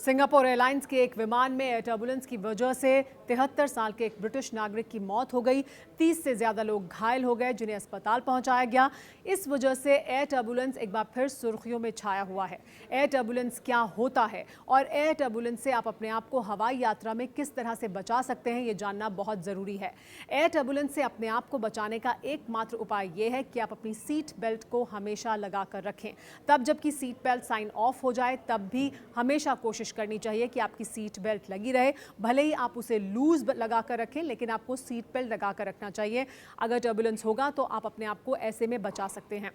Singapore airlines के एक विमान में एयर टर्बुलेंस की वजह से 73 साल के एक ब्रिटिश नागरिक की मौत हो गई। 30 से ज्यादा लोग घायल हो गए, जिन्हें अस्पताल पहुंचाया गया। इस वजह से एयर टर्बुलेंस एक बार फिर सुर्खियों में छाया हुआ है। एयर टर्बुलेंस क्या होता है और एयर टर्बुलेंस से आप अपने आप को हवाई यात्रा में किस तरह से बचा सकते हैं, ये जानना बहुत जरूरी है। एयर टर्बुलेंस से अपने आप को बचाने का एकमात्र उपाय यह है कि आप अपनी सीट बेल्ट को हमेशा लगा कर रखें। तब जबकि सीट बेल्ट साइन ऑफ हो जाए तब भी हमेशा कोशिश करनी चाहिए कि आपकी सीट बेल्ट लगी रहे। भले ही आप उसे लूज लगा कर रखें, लेकिन आपको सीट बेल्ट लगा कर रखना चाहिए। अगर टर्बुलेंस होगा तो आप अपने आप को ऐसे में बचा सकते हैं।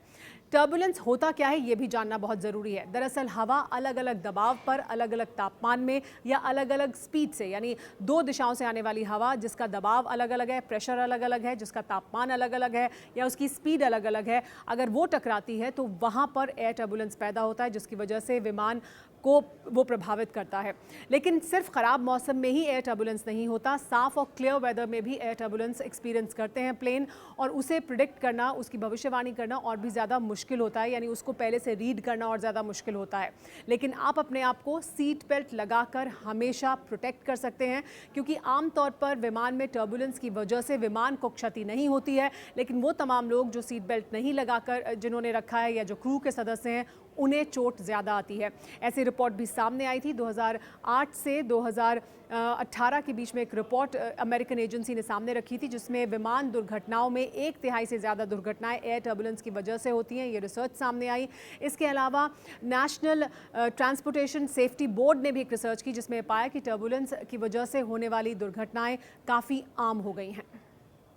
टर्बुलेंस होता क्या है ये भी जानना बहुत जरूरी है। दरअसल हवा अलग अलग दबाव पर, अलग अलग तापमान में या अलग अलग स्पीड से, यानी दो दिशाओं से आने वाली हवा जिसका दबाव अलग अलग है, प्रेशर अलग अलग है, जिसका तापमान अलग अलग है या उसकी स्पीड अलग अलग है, अगर वो टकराती है तो वहां पर एयर टर्बुलेंस पैदा होता है, जिसकी वजह से विमान को वो प्रभावित करता है। लेकिन सिर्फ खराब मौसम में ही एयर टर्बुलेंस नहीं होता, साफ और क्लियर वेदर में भी एयर टर्बुलेंस एक्सपीरियंस करते हैं प्लेन, और उसे प्रिडिक्ट करना, उसकी भविष्यवाणी करना और भी ज़्यादा मुश्किल होता है, यानी उसको पहले से रीड करना और ज़्यादा मुश्किल होता है। लेकिन आप अपने आप को सीट बेल्ट लगाकर हमेशा प्रोटेक्ट कर सकते हैं, क्योंकि आमतौर पर विमान में टर्बुलेंस की वजह से विमान को क्षति नहीं होती है, लेकिन वो तमाम लोग जो सीट बेल्ट नहीं लगाकर जिन्होंने रखा है या जो क्रू के सदस्य हैं, उन्हें चोट ज़्यादा आती है। ऐसी रिपोर्ट भी सामने आई थी। 2008 से 2018 के बीच में एक रिपोर्ट अमेरिकन एजेंसी ने सामने रखी थी, जिसमें विमान दुर्घटनाओं में 1/3 से ज़्यादा दुर्घटनाएं एयर टर्बुलेंस की वजह से होती हैं। ये रिसर्च सामने आई। इसके अलावा नेशनल ट्रांसपोर्टेशन सेफ्टी बोर्ड ने भी एक रिसर्च की, जिसमें पाया कि टर्बुलेंस की वजह से होने वाली दुर्घटनाएं काफ़ी आम हो गई हैं।